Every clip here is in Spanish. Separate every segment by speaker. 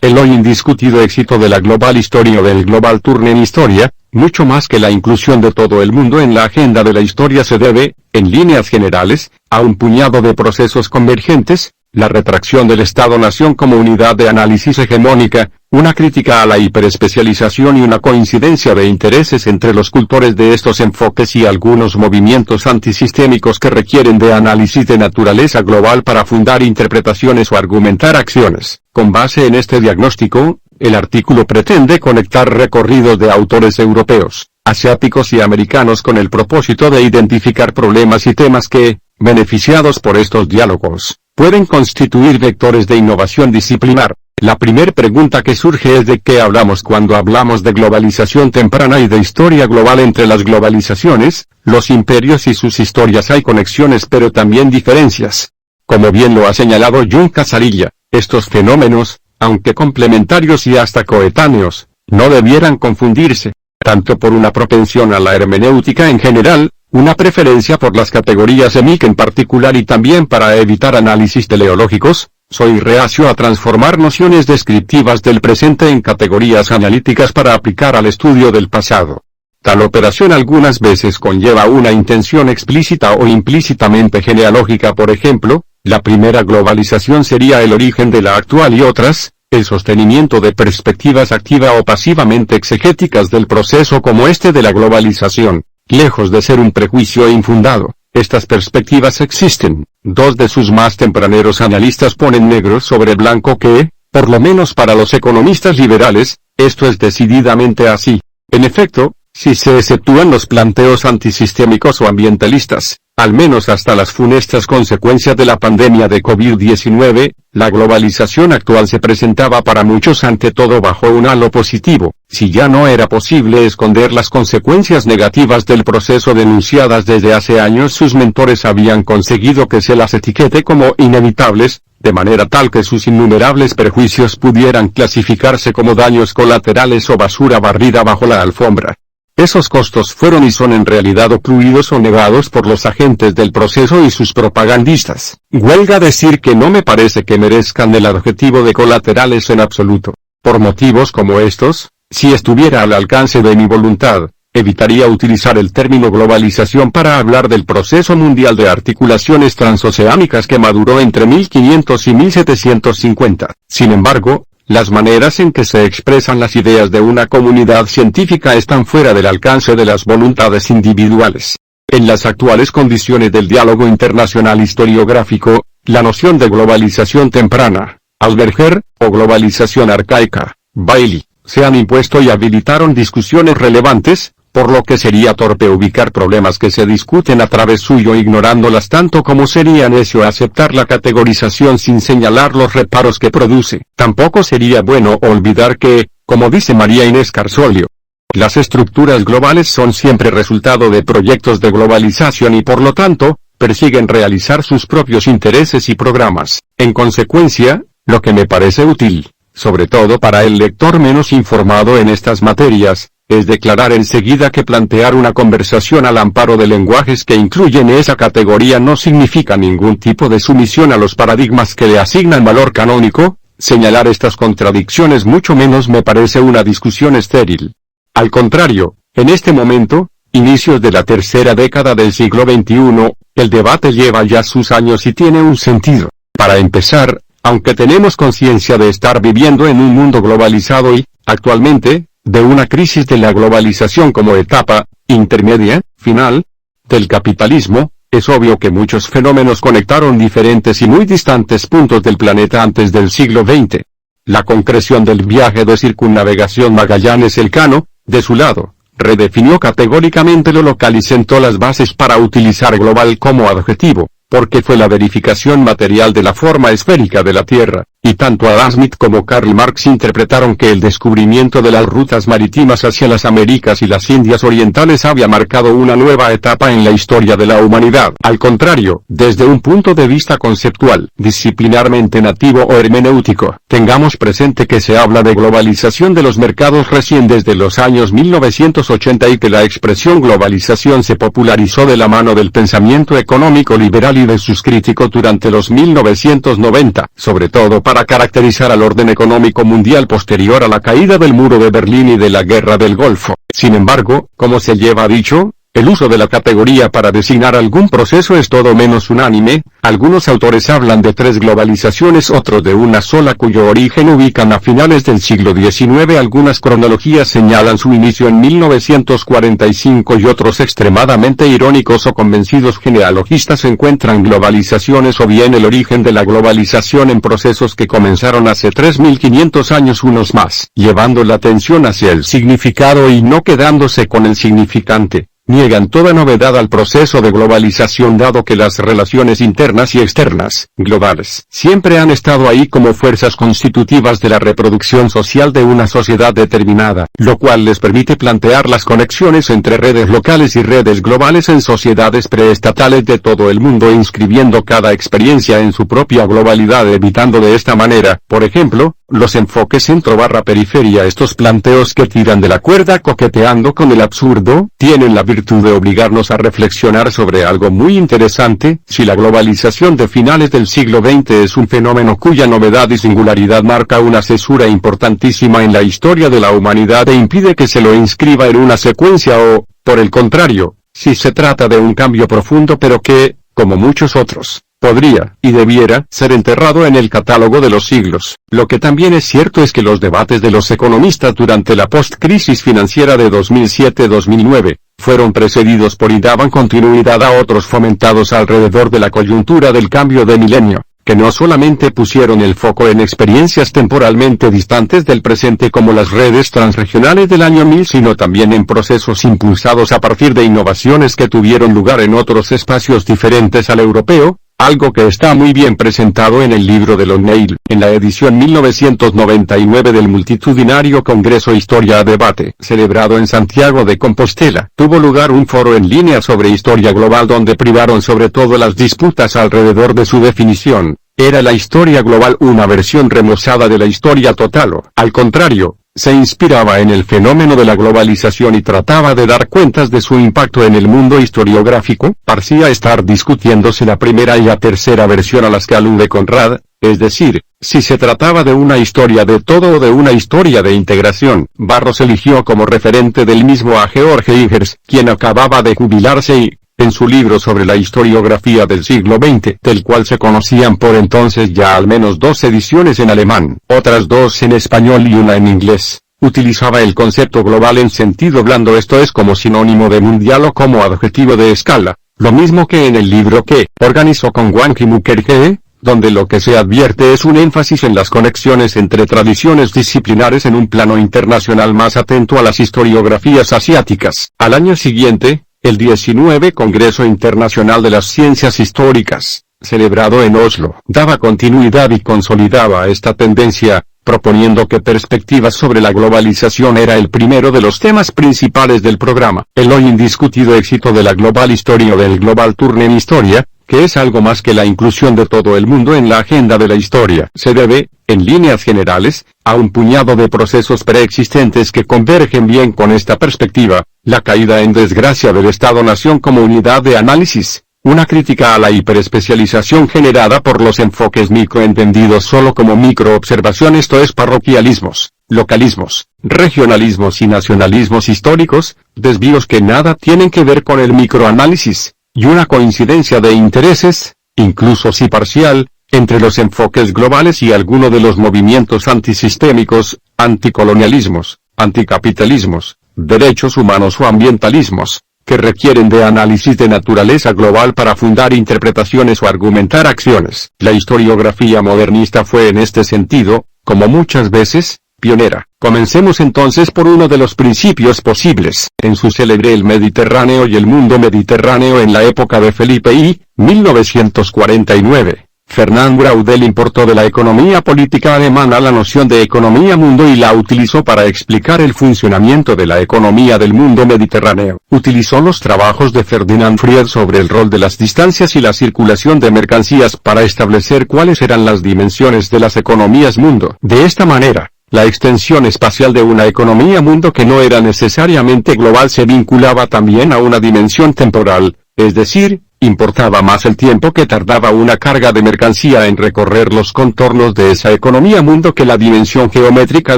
Speaker 1: El hoy indiscutido éxito de la Global History o del Global Turn Historia, mucho más que la inclusión de todo el mundo en la agenda de la historia se debe, en líneas generales, a un puñado de procesos convergentes, la retracción del Estado-Nación como unidad de análisis hegemónica, una crítica a la hiperespecialización y una coincidencia de intereses entre los cultores de estos enfoques y algunos movimientos antisistémicos que requieren de análisis de naturaleza global para fundar interpretaciones o argumentar acciones. Con base en este diagnóstico, el artículo pretende conectar recorridos de autores europeos, asiáticos y americanos con el propósito de identificar problemas y temas que, beneficiados por estos diálogos, pueden constituir vectores de innovación disciplinar. La primer pregunta que surge es de qué hablamos cuando hablamos de globalización temprana y de historia global. Entre las globalizaciones, los imperios y sus historias hay conexiones pero también diferencias. Como bien lo ha señalado Jun Casarilla, estos fenómenos, aunque complementarios y hasta coetáneos, no debieran confundirse, tanto por una propensión a la hermenéutica en general, una preferencia por las categorías EMIC en particular y también para evitar análisis teleológicos. Soy reacio a transformar nociones descriptivas del presente en categorías analíticas para aplicar al estudio del pasado. Tal operación algunas veces conlleva una intención explícita o implícitamente genealógica. Por ejemplo, la primera globalización sería el origen de la actual y otras, el sostenimiento de perspectivas activa o pasivamente exegéticas del proceso como este de la globalización. Lejos de ser un prejuicio infundado, estas perspectivas existen. Dos de sus más tempraneros analistas ponen negro sobre blanco que, por lo menos para los economistas liberales, esto es decididamente así. En efecto, si se exceptúan los planteos antisistémicos o ambientalistas, al menos hasta las funestas consecuencias de la pandemia de COVID-19, la globalización actual se presentaba para muchos ante todo bajo un halo positivo. Si ya no era posible esconder las consecuencias negativas del proceso denunciadas desde hace años, sus mentores habían conseguido que se las etiquete como inevitables, de manera tal que sus innumerables perjuicios pudieran clasificarse como daños colaterales o basura barrida bajo la alfombra. Esos costos fueron y son en realidad ocluidos o negados por los agentes del proceso y sus propagandistas. Huelga decir que no me parece que merezcan el adjetivo de colaterales en absoluto. Por motivos como estos, si estuviera al alcance de mi voluntad, evitaría utilizar el término globalización para hablar del proceso mundial de articulaciones transoceánicas que maduró entre 1500 y 1750. Sin embargo, las maneras en que se expresan las ideas de una comunidad científica están fuera del alcance de las voluntades individuales. En las actuales condiciones del diálogo internacional historiográfico, la noción de globalización temprana, Alberger, o globalización arcaica, Bailey, se han impuesto y habilitaron discusiones relevantes, por lo que sería torpe ubicar problemas que se discuten a través suyo ignorándolas tanto como sería necio aceptar la categorización sin señalar los reparos que produce. Tampoco sería bueno olvidar que, como dice María Inés Carsolio, las estructuras globales son siempre resultado de proyectos de globalización y por lo tanto, persiguen realizar sus propios intereses y programas. En consecuencia, lo que me parece útil, sobre todo para el lector menos informado en estas materias, es declarar enseguida que plantear una conversación al amparo de lenguajes que incluyen esa categoría no significa ningún tipo de sumisión a los paradigmas que le asignan valor canónico. Señalar estas contradicciones mucho menos me parece una discusión estéril. Al contrario, en este momento, inicios de la tercera década del siglo XXI, el debate lleva ya sus años y tiene un sentido. Para empezar, aunque tenemos conciencia de estar viviendo en un mundo globalizado y, actualmente, de una crisis de la globalización como etapa, intermedia, final, del capitalismo, es obvio que muchos fenómenos conectaron diferentes y muy distantes puntos del planeta antes del siglo XX. La concreción del viaje de circunnavegación Magallanes-Elcano, de su lado, redefinió categóricamente lo local y sentó las bases para utilizar global como adjetivo, porque fue la verificación material de la forma esférica de la Tierra, y tanto Adam Smith como Karl Marx interpretaron que el descubrimiento de las rutas marítimas hacia las Américas y las Indias Orientales había marcado una nueva etapa en la historia de la humanidad. Al contrario, desde un punto de vista conceptual, disciplinarmente nativo o hermenéutico, tengamos presente que se habla de globalización de los mercados recién desde los años 1980 y que la expresión globalización se popularizó de la mano del pensamiento económico liberal y de sus críticos durante los 1990, sobre todo para para caracterizar al orden económico mundial posterior a la caída del muro de Berlín y de la Guerra del Golfo. Sin embargo, como se lleva dicho, el uso de la categoría para designar algún proceso es todo menos unánime. Algunos autores hablan de 3 globalizaciones, otros de una sola cuyo origen ubican a finales del siglo XIX. Algunas cronologías señalan su inicio en 1945 y otros extremadamente irónicos o convencidos genealogistas encuentran globalizaciones o bien el origen de la globalización en procesos que comenzaron hace 3500 años unos más, llevando la atención hacia el significado y no quedándose con el significante. Niegan toda novedad al proceso de globalización dado que las relaciones internas y externas, globales, siempre han estado ahí como fuerzas constitutivas de la reproducción social de una sociedad determinada, lo cual les permite plantear las conexiones entre redes locales y redes globales en sociedades preestatales de todo el mundo inscribiendo cada experiencia en su propia globalidad evitando de esta manera, por ejemplo, los enfoques centro-periferia. Estos planteos que tiran de la cuerda coqueteando con el absurdo, tienen la virtud de obligarnos a reflexionar sobre algo muy interesante. Si la globalización de finales del siglo XX es un fenómeno cuya novedad y singularidad marca una cesura importantísima en la historia de la humanidad e impide que se lo inscriba en una secuencia o, por el contrario, si se trata de un cambio profundo pero que, como muchos otros, podría, y debiera, ser enterrado en el catálogo de los siglos. Lo que también es cierto es que los debates de los economistas durante la post-crisis financiera de 2007-2009, fueron precedidos por y daban continuidad a otros fomentados alrededor de la coyuntura del cambio de milenio, que no solamente pusieron el foco en experiencias temporalmente distantes del presente como las redes transregionales del año 1000 sino también en procesos impulsados a partir de innovaciones que tuvieron lugar en otros espacios diferentes al europeo, algo que está muy bien presentado en el libro de O'Neill, en la edición 1999 del multitudinario Congreso Historia a Debate, celebrado en Santiago de Compostela. Tuvo lugar un foro en línea sobre historia global donde privaron sobre todo las disputas alrededor de su definición. ¿Era la historia global una versión remozada de la historia total o, al contrario, se inspiraba en el fenómeno de la globalización y trataba de dar cuentas de su impacto en el mundo historiográfico? Parecía estar discutiéndose la primera y la tercera versión a las que alude Conrad, es decir, si se trataba de una historia de todo o de una historia de integración. Barros eligió como referente del mismo a George Igers, quien acababa de jubilarse y, en su libro sobre la historiografía del siglo XX, del cual se conocían por entonces ya al menos 2 ediciones en alemán, otras 2 en español y una en inglés, utilizaba el concepto global en sentido blando, esto es como sinónimo de mundial o como adjetivo de escala, lo mismo que en el libro que organizó con Wanky Mukherjee, donde lo que se advierte es un énfasis en las conexiones entre tradiciones disciplinares en un plano internacional más atento a las historiografías asiáticas. Al año siguiente, el 19 Congreso Internacional de las Ciencias Históricas, celebrado en Oslo, daba continuidad y consolidaba esta tendencia, proponiendo que perspectivas sobre la globalización era el primero de los temas principales del programa. El hoy indiscutido éxito de la Global History o del Global Turn en Historia, que es algo más que la inclusión de todo el mundo en la agenda de la historia, se debe, en líneas generales, a un puñado de procesos preexistentes que convergen bien con esta perspectiva: la caída en desgracia del Estado-nación como unidad de análisis, una crítica a la hiperespecialización generada por los enfoques microentendidos solo como microobservación, esto es parroquialismos, localismos, regionalismos y nacionalismos históricos, desvíos que nada tienen que ver con el microanálisis, y una coincidencia de intereses, incluso si parcial, entre los enfoques globales y alguno de los movimientos antisistémicos, anticolonialismos, anticapitalismos, derechos humanos o ambientalismos, que requieren de análisis de naturaleza global para fundar interpretaciones o argumentar acciones. La historiografía modernista fue en este sentido, como muchas veces, pionera. Comencemos entonces por uno de los principios posibles. En su célebre El Mediterráneo y el mundo mediterráneo en la época de Felipe I, 1949, Fernand Braudel importó de la economía política alemana la noción de economía mundo y la utilizó para explicar el funcionamiento de la economía del mundo mediterráneo. Utilizó los trabajos de Ferdinand Fried sobre el rol de las distancias y la circulación de mercancías para establecer cuáles eran las dimensiones de las economías mundo. De esta manera, la extensión espacial de una economía mundo que no era necesariamente global se vinculaba también a una dimensión temporal, es decir, Importaba más el tiempo que tardaba una carga de mercancía en recorrer los contornos de esa economía mundo que la dimensión geométrica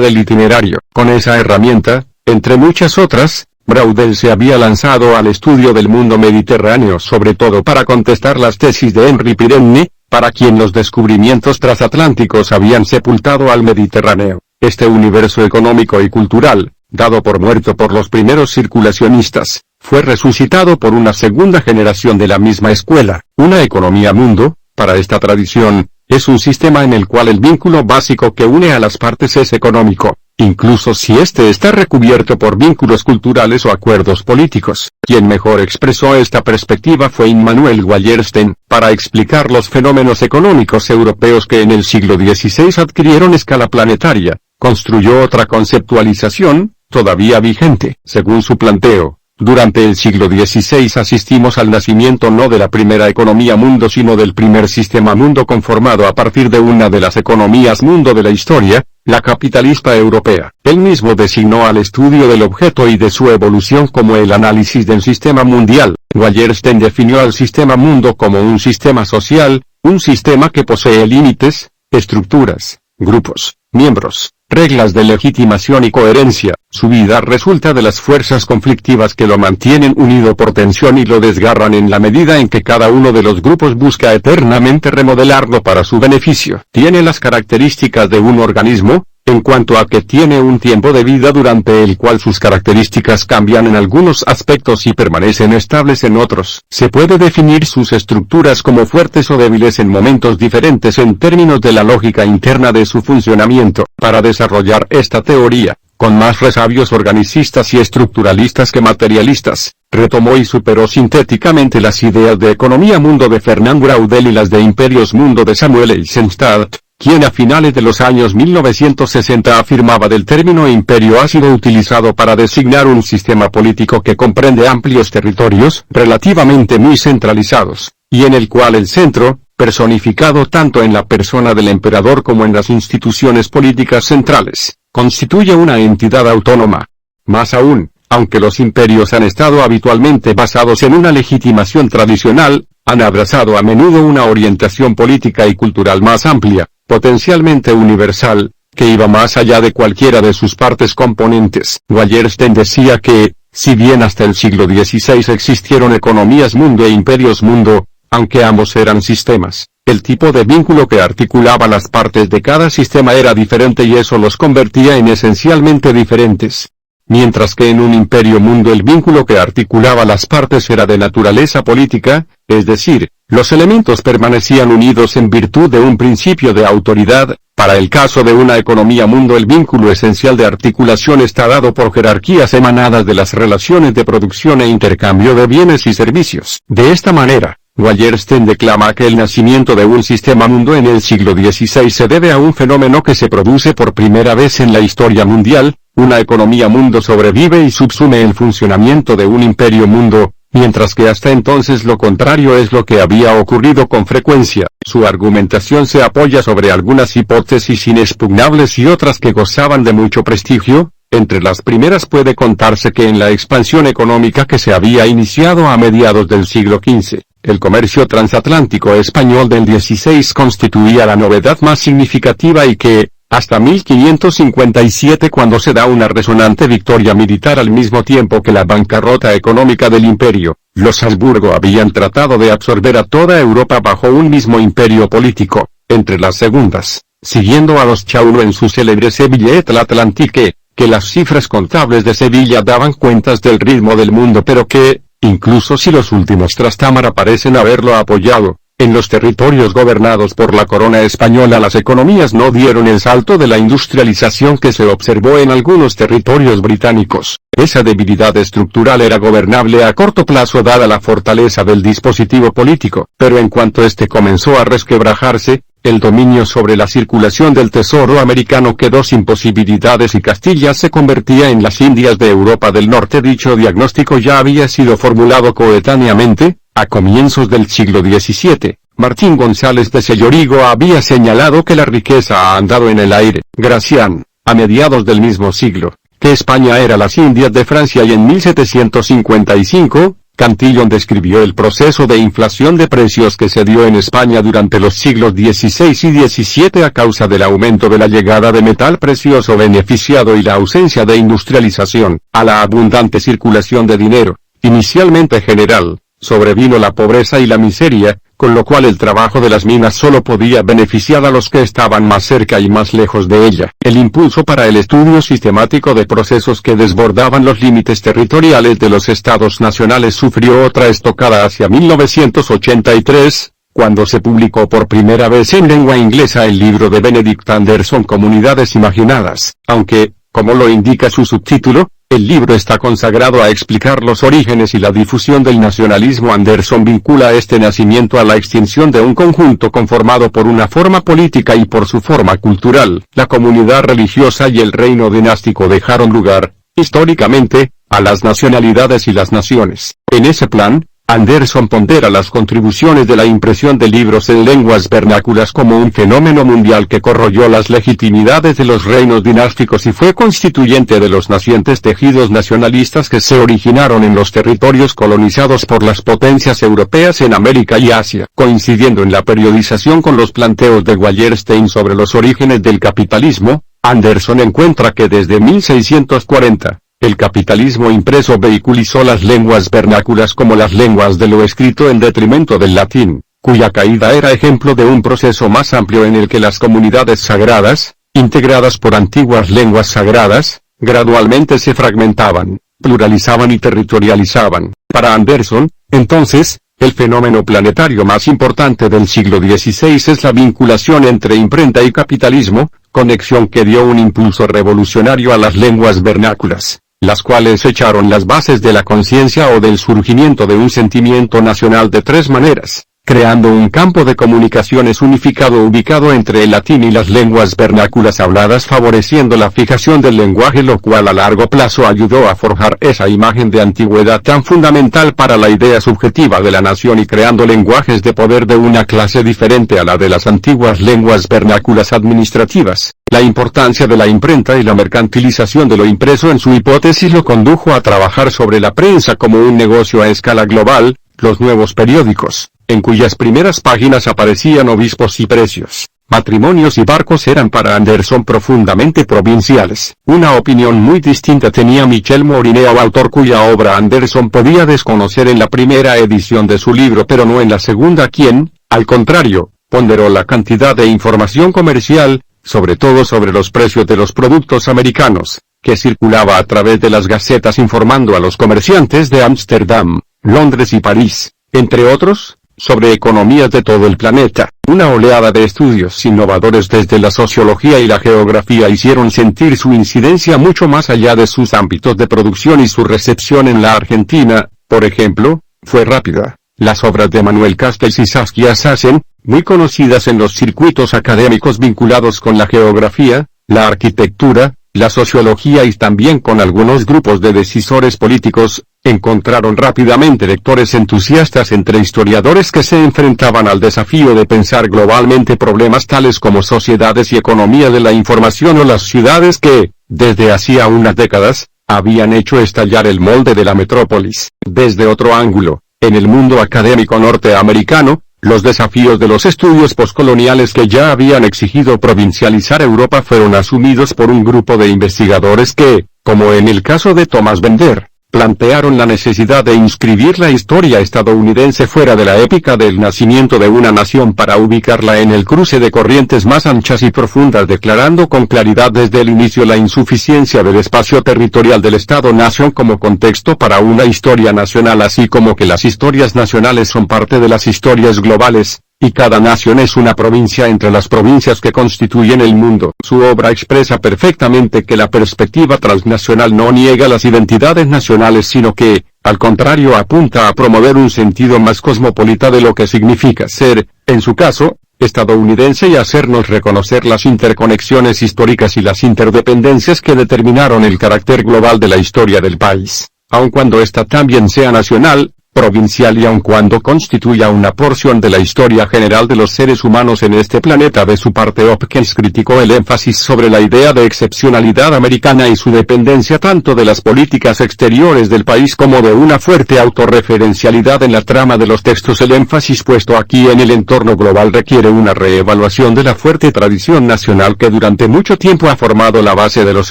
Speaker 1: del itinerario. Con esa herramienta, entre muchas otras, Braudel se había lanzado al estudio del mundo mediterráneo sobre todo para contestar las tesis de Henri Pirenne, para quien los descubrimientos transatlánticos habían sepultado al Mediterráneo. Este universo económico y cultural, dado por muerto por los primeros circulacionistas, fue resucitado por una segunda generación de la misma escuela. Una economía mundo, para esta tradición, es un sistema en el cual el vínculo básico que une a las partes es económico, incluso si éste está recubierto por vínculos culturales o acuerdos políticos. Quien mejor expresó esta perspectiva fue Immanuel Wallerstein, para explicar los fenómenos económicos europeos que en el siglo XVI adquirieron escala planetaria. Construyó otra conceptualización, todavía vigente. Según su planteo, durante el siglo XVI asistimos al nacimiento no de la primera economía mundo sino del primer sistema mundo conformado a partir de una de las economías mundo de la historia, la capitalista europea. Él mismo designó al estudio del objeto y de su evolución como el análisis del sistema mundial. Wallerstein definió al sistema mundo como un sistema social, un sistema que posee límites, estructuras, grupos, miembros, reglas de legitimación y coherencia. Su vida resulta de las fuerzas conflictivas que lo mantienen unido por tensión y lo desgarran en la medida en que cada uno de los grupos busca eternamente remodelarlo para su beneficio. Tiene las características de un organismo, en cuanto a que tiene un tiempo de vida durante el cual sus características cambian en algunos aspectos y permanecen estables en otros. Se puede definir sus estructuras como fuertes o débiles en momentos diferentes en términos de la lógica interna de su funcionamiento. Para desarrollar esta teoría, con más resabios organicistas y estructuralistas que materialistas, retomó y superó sintéticamente las ideas de economía mundo de Fernand Braudel y las de imperios mundo de Samuel Eisenstadt, quien a finales de los años 1960 afirmaba del término imperio ha sido utilizado para designar un sistema político que comprende amplios territorios relativamente muy centralizados, y en el cual el centro, personificado tanto en la persona del emperador como en las instituciones políticas centrales, constituye una entidad autónoma. Más aún, aunque los imperios han estado habitualmente basados en una legitimación tradicional, han abrazado a menudo una orientación política y cultural más amplia, potencialmente universal, que iba más allá de cualquiera de sus partes componentes. Wallerstein decía que, si bien hasta el siglo XVI existieron economías mundo e imperios mundo, aunque ambos eran sistemas, el tipo de vínculo que articulaba las partes de cada sistema era diferente y eso los convertía en esencialmente diferentes. Mientras que en un imperio mundo el vínculo que articulaba las partes era de naturaleza política, es decir, los elementos permanecían unidos en virtud de un principio de autoridad, para el caso de una economía mundo el vínculo esencial de articulación está dado por jerarquías emanadas de las relaciones de producción e intercambio de bienes y servicios. De esta manera, Wallerstein declama que el nacimiento de un sistema mundo en el siglo XVI se debe a un fenómeno que se produce por primera vez en la historia mundial. Una economía mundo sobrevive y subsume el funcionamiento de un imperio mundo, mientras que hasta entonces lo contrario es lo que había ocurrido con frecuencia. Su argumentación se apoya sobre algunas hipótesis inexpugnables y otras que gozaban de mucho prestigio. Entre las primeras puede contarse que en la expansión económica que se había iniciado a mediados del siglo XV, el comercio transatlántico español del XVI constituía la novedad más significativa y que, hasta 1557 cuando se da una resonante victoria militar al mismo tiempo que la bancarrota económica del imperio, los Habsburgo habían tratado de absorber a toda Europa bajo un mismo imperio político. Entre las segundas, siguiendo a los Chauno en su célebre Sevillette l'Atlantique, que las cifras contables de Sevilla daban cuentas del ritmo del mundo pero que, incluso si los últimos Trastámara parecen haberlo apoyado, en los territorios gobernados por la corona española las economías no dieron el salto de la industrialización que se observó en algunos territorios británicos. Esa debilidad estructural era gobernable a corto plazo dada la fortaleza del dispositivo político, pero en cuanto este comenzó a resquebrajarse, el dominio sobre la circulación del tesoro americano quedó sin posibilidades y Castilla se convertía en las Indias de Europa del Norte. Dicho diagnóstico ya había sido formulado coetáneamente, a comienzos del siglo XVII. Martín González de Sellorigo había señalado que la riqueza ha andado en el aire. Gracián, a mediados del mismo siglo, que España era las Indias de Francia y en 1755, Cantillon describió el proceso de inflación de precios que se dio en España durante los siglos XVI y XVII a causa del aumento de la llegada de metal precioso beneficiado y la ausencia de industrialización, a la abundante circulación de dinero, inicialmente general, sobrevino la pobreza y la miseria, con lo cual el trabajo de las minas solo podía beneficiar a los que estaban más cerca y más lejos de ella. El impulso para el estudio sistemático de procesos que desbordaban los límites territoriales de los estados nacionales sufrió otra estocada hacia 1983, cuando se publicó por primera vez en lengua inglesa el libro de Benedict Anderson Comunidades Imaginadas, aunque, como lo indica su subtítulo, el libro está consagrado a explicar los orígenes y la difusión del nacionalismo. Anderson vincula este nacimiento a la extinción de un conjunto conformado por una forma política y por su forma cultural. La comunidad religiosa y el reino dinástico dejaron lugar, históricamente, a las nacionalidades y las naciones. En ese plan, Anderson pondera las contribuciones de la impresión de libros en lenguas vernáculas como un fenómeno mundial que corroyó las legitimidades de los reinos dinásticos y fue constituyente de los nacientes tejidos nacionalistas que se originaron en los territorios colonizados por las potencias europeas en América y Asia. Coincidiendo en la periodización con los planteos de Wallerstein sobre los orígenes del capitalismo, Anderson encuentra que desde 1640, el capitalismo impreso vehiculizó las lenguas vernáculas como las lenguas de lo escrito en detrimento del latín, cuya caída era ejemplo de un proceso más amplio en el que las comunidades sagradas, integradas por antiguas lenguas sagradas, gradualmente se fragmentaban, pluralizaban y territorializaban. Para Anderson, entonces, el fenómeno planetario más importante del siglo XVI es la vinculación entre imprenta y capitalismo, conexión que dio un impulso revolucionario a las lenguas vernáculas, las cuales echaron las bases de la conciencia o del surgimiento de un sentimiento nacional de tres maneras, creando un campo de comunicaciones unificado ubicado entre el latín y las lenguas vernáculas habladas, favoreciendo la fijación del lenguaje, lo cual a largo plazo ayudó a forjar esa imagen de antigüedad tan fundamental para la idea subjetiva de la nación y creando lenguajes de poder de una clase diferente a la de las antiguas lenguas vernáculas administrativas. La importancia de la imprenta y la mercantilización de lo impreso en su hipótesis lo condujo a trabajar sobre la prensa como un negocio a escala global, los nuevos periódicos, en cuyas primeras páginas aparecían obispos y precios, matrimonios y barcos, eran para Anderson profundamente provinciales. Una opinión muy distinta tenía Michel Morineau, autor cuya obra Anderson podía desconocer en la primera edición de su libro pero no en la segunda, quien, al contrario, ponderó la cantidad de información comercial, sobre todo sobre los precios de los productos americanos, que circulaba a través de las gacetas informando a los comerciantes de Ámsterdam, Londres y París, entre otros, sobre economías de todo el planeta. Una oleada de estudios innovadores desde la sociología y la geografía hicieron sentir su incidencia mucho más allá de sus ámbitos de producción, y su recepción en la Argentina, por ejemplo, fue rápida. Las obras de Manuel Castells y Saskia Sassen, muy conocidas en los circuitos académicos vinculados con la geografía, la arquitectura, la sociología y también con algunos grupos de decisores políticos, encontraron rápidamente lectores entusiastas entre historiadores que se enfrentaban al desafío de pensar globalmente problemas tales como sociedades y economía de la información o las ciudades que, desde hacía unas décadas, habían hecho estallar el molde de la metrópolis. Desde otro ángulo, en el mundo académico norteamericano, los desafíos de los estudios poscoloniales que ya habían exigido provincializar Europa fueron asumidos por un grupo de investigadores que, como en el caso de Thomas Bender, plantearon la necesidad de inscribir la historia estadounidense fuera de la épica del nacimiento de una nación para ubicarla en el cruce de corrientes más anchas y profundas, declarando con claridad desde el inicio la insuficiencia del espacio territorial del Estado-nación como contexto para una historia nacional, así como que las historias nacionales son parte de las historias globales, y cada nación es una provincia entre las provincias que constituyen el mundo. Su obra expresa perfectamente que la perspectiva transnacional no niega las identidades nacionales, sino que, al contrario, apunta a promover un sentido más cosmopolita de lo que significa ser, en su caso, estadounidense, y hacernos reconocer las interconexiones históricas y las interdependencias que determinaron el carácter global de la historia del país. Aun cuando ésta también sea nacional, provincial y aun cuando constituya una porción de la historia general de los seres humanos en este planeta. De su parte Hopkins criticó el énfasis sobre la idea de excepcionalidad americana y su dependencia tanto de las políticas exteriores del país como de una fuerte autorreferencialidad en la trama de los textos. El énfasis puesto aquí en el entorno global requiere una reevaluación de la fuerte tradición nacional que durante mucho tiempo ha formado la base de los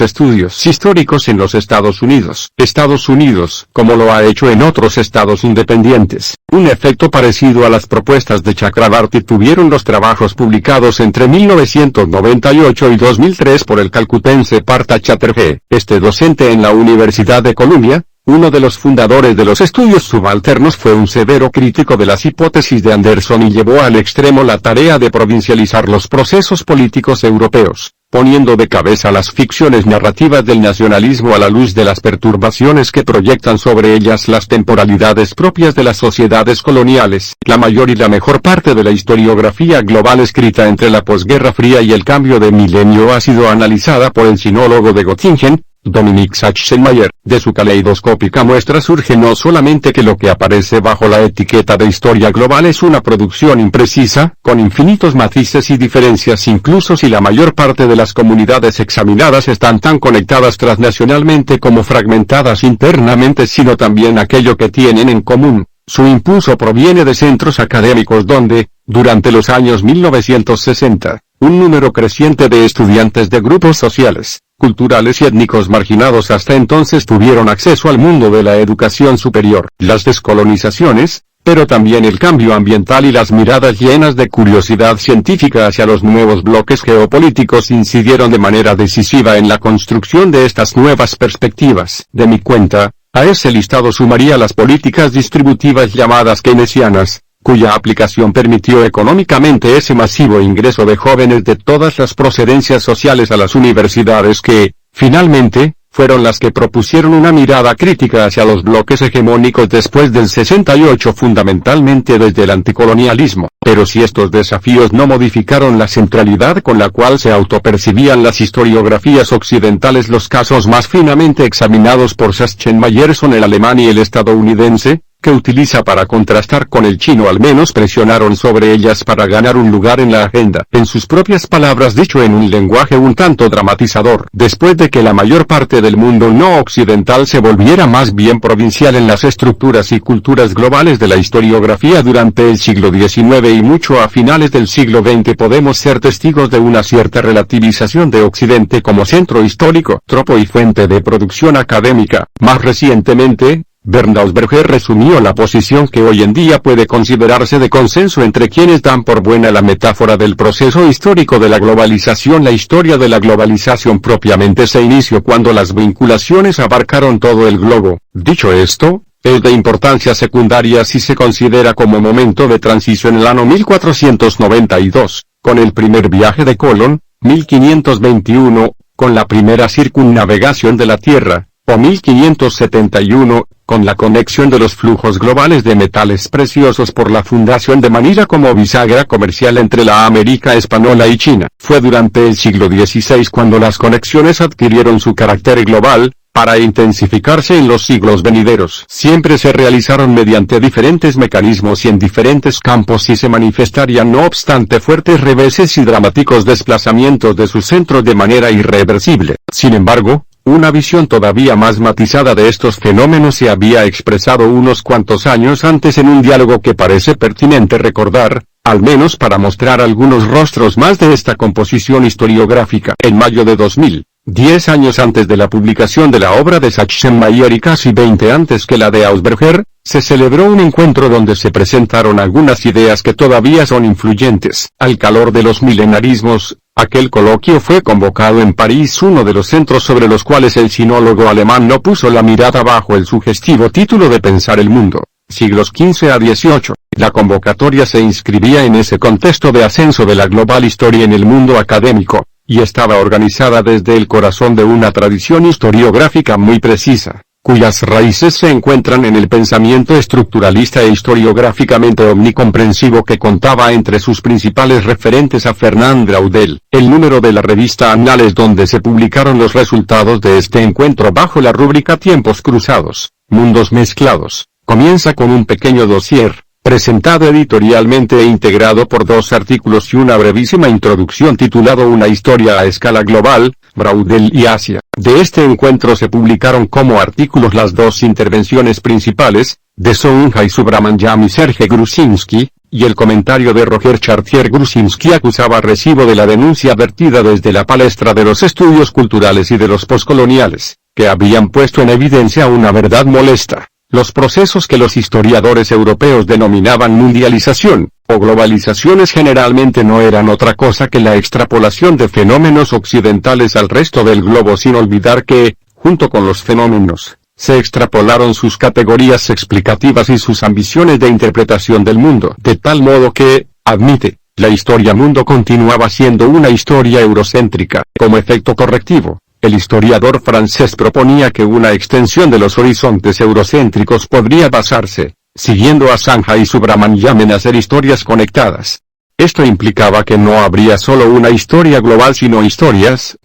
Speaker 1: estudios históricos en los Estados Unidos. Estados Unidos, como lo ha hecho en otros estados independientes. Un efecto parecido a las propuestas de Chakrabarty tuvieron los trabajos publicados entre 1998 y 2003 por el calcutense Partha Chatterjee. Este docente en la Universidad de Columbia, uno de los fundadores de los estudios subalternos, fue un severo crítico de las hipótesis de Anderson y llevó al extremo la tarea de provincializar los procesos políticos europeos, poniendo de cabeza las ficciones narrativas del nacionalismo a la luz de las perturbaciones que proyectan sobre ellas las temporalidades propias de las sociedades coloniales. La mayor y la mejor parte de la historiografía global escrita entre la posguerra fría y el cambio de milenio ha sido analizada por el sinólogo de Göttingen, Dominic Sachsenmayer. De su caleidoscópica muestra surge no solamente que lo que aparece bajo la etiqueta de historia global es una producción imprecisa, con infinitos matices y diferencias incluso si la mayor parte de las comunidades examinadas están tan conectadas transnacionalmente como fragmentadas internamente, sino también aquello que tienen en común. Su impulso proviene de centros académicos donde, durante los años 1960, un número creciente de estudiantes de grupos sociales, culturales y étnicos marginados hasta entonces tuvieron acceso al mundo de la educación superior. Las descolonizaciones, pero también el cambio ambiental y las miradas llenas de curiosidad científica hacia los nuevos bloques geopolíticos incidieron de manera decisiva en la construcción de estas nuevas perspectivas. De mi cuenta, a ese listado sumaría las políticas distributivas llamadas keynesianas, cuya aplicación permitió económicamente ese masivo ingreso de jóvenes de todas las procedencias sociales a las universidades que, finalmente, fueron las que propusieron una mirada crítica hacia los bloques hegemónicos después del 68, fundamentalmente desde el anticolonialismo. Pero si estos desafíos no modificaron la centralidad con la cual se autopercibían las historiografías occidentales, los casos más finamente examinados por Sachsenmayer son el alemán y el estadounidense, que utiliza para contrastar con el chino. Al menos presionaron sobre ellas para ganar un lugar en la agenda. En sus propias palabras, dicho en un lenguaje un tanto dramatizador, después de que la mayor parte del mundo no occidental se volviera más bien provincial en las estructuras y culturas globales de la historiografía durante el siglo XIX y mucho a finales del siglo XX, podemos ser testigos de una cierta relativización de Occidente como centro histórico, tropo y fuente de producción académica. Más recientemente, Bernd Ausberger resumió la posición que hoy en día puede considerarse de consenso entre quienes dan por buena la metáfora del proceso histórico de la globalización. La historia de la globalización propiamente se inició cuando las vinculaciones abarcaron todo el globo. Dicho esto, es de importancia secundaria si se considera como momento de transición el año 1492, con el primer viaje de Colón, 1521, con la primera circunnavegación de la Tierra, o 1571, con la conexión de los flujos globales de metales preciosos por la fundación de Manila como bisagra comercial entre la América española y China. Fue durante el siglo XVI cuando las conexiones adquirieron su carácter global, para intensificarse en los siglos venideros. Siempre se realizaron mediante diferentes mecanismos y en diferentes campos y se manifestarían no obstante fuertes reveses y dramáticos desplazamientos de sus centros de manera irreversible. Sin embargo, una visión todavía más matizada de estos fenómenos se había expresado unos cuantos años antes en un diálogo que parece pertinente recordar, al menos para mostrar algunos rostros más de esta composición historiográfica. En mayo de 2000, 10 años antes de la publicación de la obra de Sachsenmayer y casi 20 antes que la de Ausberger, se celebró un encuentro donde se presentaron algunas ideas que todavía son influyentes. Al calor de los milenarismos, aquel coloquio fue convocado en París, uno de los centros sobre los cuales el sinólogo alemán no puso la mirada bajo el sugestivo título de Pensar el mundo, siglos XV a XVIII. La convocatoria se inscribía en ese contexto de ascenso de la global historia en el mundo académico, y estaba organizada desde el corazón de una tradición historiográfica muy precisa, cuyas raíces se encuentran en el pensamiento estructuralista e historiográficamente omnicomprensivo que contaba entre sus principales referentes a Fernand Braudel. El número de la revista Annales donde se publicaron los resultados de este encuentro bajo la rúbrica Tiempos Cruzados, Mundos Mezclados, Comienza con un pequeño dossier, presentado editorialmente e integrado por 2 artículos y una brevísima introducción titulado Una historia a escala global, Braudel y Asia. De este encuentro se publicaron como artículos las 2 intervenciones principales, de Songhai Subramanyam y Sergei Gruzinski, y el comentario de Roger Chartier. Gruzinski acusaba a recibo de la denuncia vertida desde la palestra de los estudios culturales y de los poscoloniales, que habían puesto en evidencia una verdad molesta. Los procesos que los historiadores europeos denominaban mundialización, o globalizaciones generalmente no eran otra cosa que la extrapolación de fenómenos occidentales al resto del globo, sin olvidar que, junto con los fenómenos, se extrapolaron sus categorías explicativas y sus ambiciones de interpretación del mundo. De tal modo que, admite, la historia mundo continuaba siendo una historia eurocéntrica. Como efecto correctivo, el historiador francés proponía que una extensión de los horizontes eurocéntricos podría basarse, siguiendo a Songhai y Subramanyam, en hacer historias conectadas. Esto implicaba que no habría solo una historia global sino historias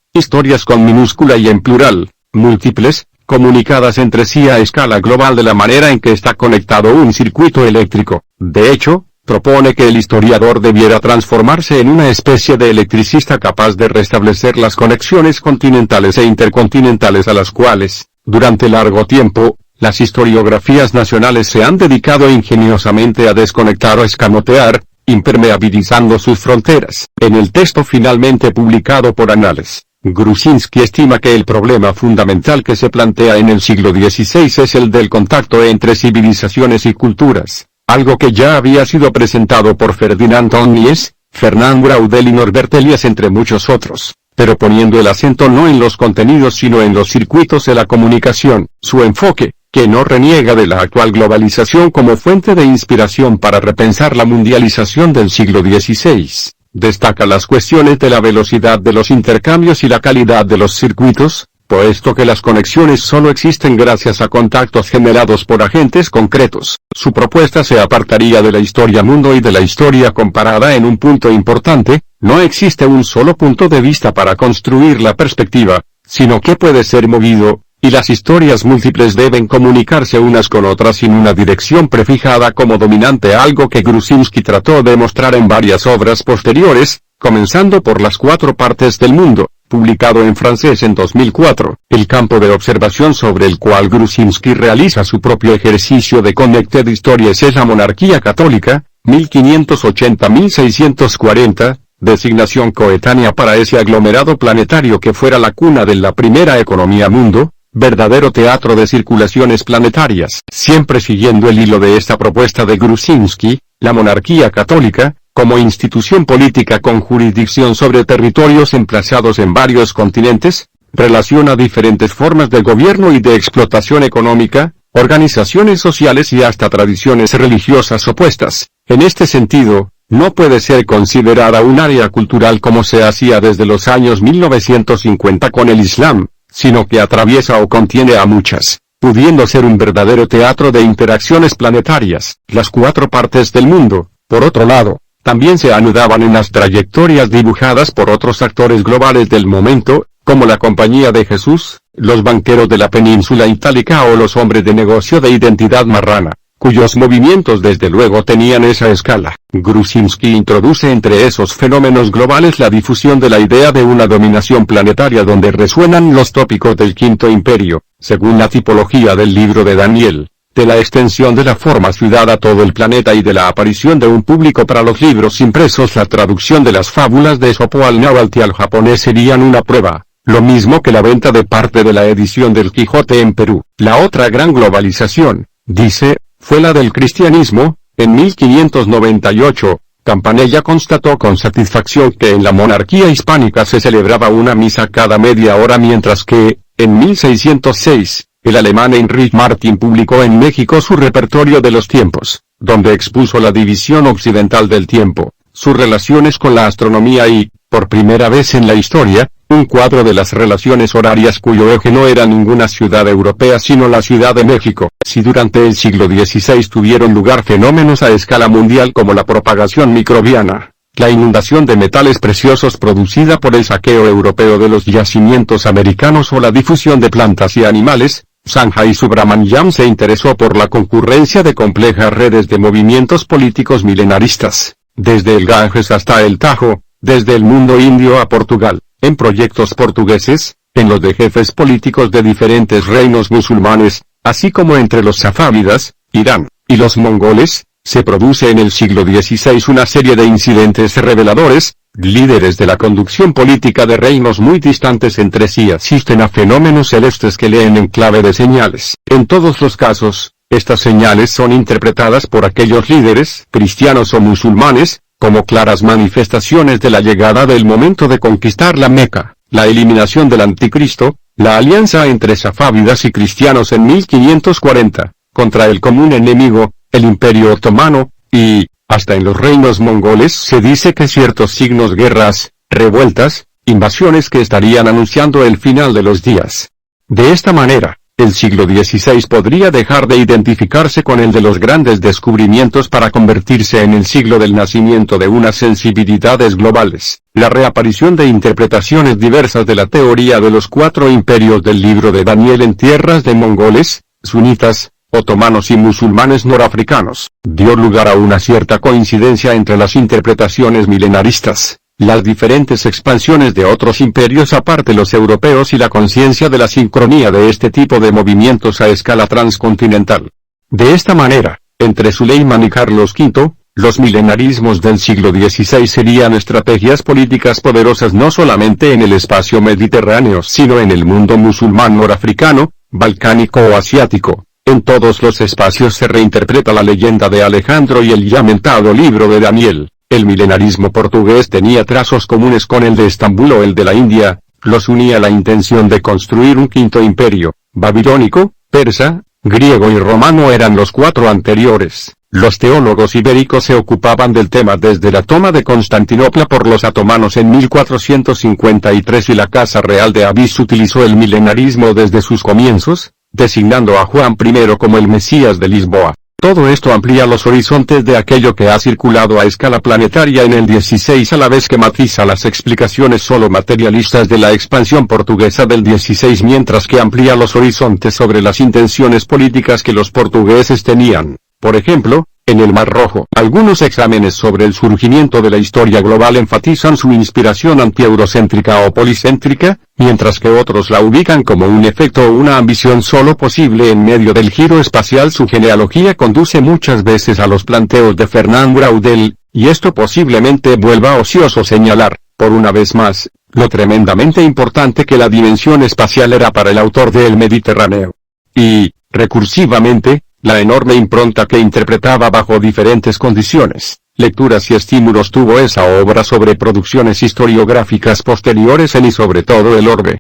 Speaker 1: con minúscula y en plural, múltiples, comunicadas entre sí a escala global de la manera en que está conectado un circuito eléctrico. De hecho, propone que el historiador debiera transformarse en una especie de electricista capaz de restablecer las conexiones continentales e intercontinentales a las cuales, durante largo tiempo, las historiografías nacionales se han dedicado ingeniosamente a desconectar o escamotear, impermeabilizando sus fronteras. En el texto finalmente publicado por Annales, Gruzinski estima que el problema fundamental que se plantea en el siglo XVI es el del contacto entre civilizaciones y culturas, algo que ya había sido presentado por Ferdinand Tönnies, Fernand Braudel y Norbert Elias entre muchos otros, pero poniendo el acento no en los contenidos sino en los circuitos de la comunicación. Su enfoque, que no reniega de la actual globalización como fuente de inspiración para repensar la mundialización del siglo XVI, destaca las cuestiones de la velocidad de los intercambios y la calidad de los circuitos, puesto que las conexiones solo existen gracias a contactos generados por agentes concretos. Su propuesta se apartaría de la historia mundo y de la historia comparada en un punto importante: no existe un solo punto de vista para construir la perspectiva, sino que puede ser movido, y las historias múltiples deben comunicarse unas con otras sin una dirección prefijada como dominante, algo que Gruzinski trató de mostrar en varias obras posteriores, comenzando por Las 4 partes del mundo, publicado en francés en 2004. El campo de observación sobre el cual Gruzinski realiza su propio ejercicio de Connected Histories es la monarquía católica, 1580-1640, designación coetánea para ese aglomerado planetario que fuera la cuna de la primera economía mundo, verdadero teatro de circulaciones planetarias. Siempre siguiendo el hilo de esta propuesta de Gruzinski, la monarquía católica, como institución política con jurisdicción sobre territorios emplazados en varios continentes, relaciona diferentes formas de gobierno y de explotación económica, organizaciones sociales y hasta tradiciones religiosas opuestas. En este sentido, no puede ser considerada un área cultural como se hacía desde los años 1950 con el Islam, sino que atraviesa o contiene a muchas, pudiendo ser un verdadero teatro de interacciones planetarias. Las 4 partes del mundo, por otro lado, también se anudaban en las trayectorias dibujadas por otros actores globales del momento, como la Compañía de Jesús, los banqueros de la península itálica o los hombres de negocio de identidad marrana, cuyos movimientos desde luego tenían esa escala. Gruzinski introduce entre esos fenómenos globales la difusión de la idea de una dominación planetaria donde resuenan los tópicos del Quinto Imperio, según la tipología del libro de Daniel, de la extensión de la forma ciudad a todo el planeta y de la aparición de un público para los libros impresos. La traducción de las fábulas de Esopo al náhuatl al japonés serían una prueba, lo mismo que la venta de parte de la edición del Quijote en Perú. La otra gran globalización, dice, fue la del cristianismo. En 1598, Campanella constató con satisfacción que en la monarquía hispánica se celebraba una misa cada media hora, mientras que, en 1606, el alemán Heinrich Martin publicó en México su Repertorio de los Tiempos, donde expuso la división occidental del tiempo, sus relaciones con la astronomía y, por primera vez en la historia, un cuadro de las relaciones horarias cuyo eje no era ninguna ciudad europea sino la Ciudad de México. Si durante el siglo XVI tuvieron lugar fenómenos a escala mundial como la propagación microbiana, la inundación de metales preciosos producida por el saqueo europeo de los yacimientos americanos o la difusión de plantas y animales, Sanjay Subrahmanyam se interesó por la concurrencia de complejas redes de movimientos políticos milenaristas, desde el Ganges hasta el Tajo, desde el mundo indio a Portugal, en proyectos portugueses, en los de jefes políticos de diferentes reinos musulmanes, así como entre los safávidas, Irán, y los mongoles. Se produce en el siglo XVI una serie de incidentes reveladores, líderes de la conducción política de reinos muy distantes entre sí asisten a fenómenos celestes que leen en clave de señales. En todos los casos, estas señales son interpretadas por aquellos líderes, cristianos o musulmanes, como claras manifestaciones de la llegada del momento de conquistar la Meca, la eliminación del anticristo, la alianza entre safávidas y cristianos en 1540, contra el común enemigo, el Imperio Otomano, y, hasta en los reinos mongoles se dice que ciertos signos, guerras, revueltas, invasiones que estarían anunciando el final de los días. De esta manera, el siglo XVI podría dejar de identificarse con el de los grandes descubrimientos para convertirse en el siglo del nacimiento de unas sensibilidades globales. La reaparición de interpretaciones diversas de la teoría de los 4 imperios del libro de Daniel en tierras de mongoles, sunitas, otomanos y musulmanes norafricanos, dio lugar a una cierta coincidencia entre las interpretaciones milenaristas, las diferentes expansiones de otros imperios aparte los europeos y la conciencia de la sincronía de este tipo de movimientos a escala transcontinental. De esta manera, entre Suleimán y Carlos V, los milenarismos del siglo XVI serían estrategias políticas poderosas no solamente en el espacio mediterráneo sino en el mundo musulmán norafricano, balcánico o asiático. En todos los espacios se reinterpreta la leyenda de Alejandro y el ya mentado libro de Daniel. El milenarismo portugués tenía trazos comunes con el de Estambul o el de la India, los unía la intención de construir un quinto imperio, babilónico, persa, griego y romano eran los 4 anteriores. Los teólogos ibéricos se ocupaban del tema desde la toma de Constantinopla por los otomanos en 1453 y la Casa Real de Avís utilizó el milenarismo desde sus comienzos, designando a Juan I como el Mesías de Lisboa. Todo esto amplía los horizontes de aquello que ha circulado a escala planetaria en el XVI a la vez que matiza las explicaciones solo materialistas de la expansión portuguesa del XVI mientras que amplía los horizontes sobre las intenciones políticas que los portugueses tenían. Por ejemplo, en el Mar Rojo, algunos exámenes sobre el surgimiento de la historia global enfatizan su inspiración antieurocéntrica o policéntrica, mientras que otros la ubican como un efecto o una ambición solo posible en medio del giro espacial. Su genealogía conduce muchas veces a los planteos de Fernand Braudel, y esto posiblemente vuelva ocioso señalar, por una vez más, lo tremendamente importante que la dimensión espacial era para el autor de El Mediterráneo. Y, recursivamente, la enorme impronta que interpretaba bajo diferentes condiciones, lecturas y estímulos tuvo esa obra sobre producciones historiográficas posteriores en y sobre todo el orbe.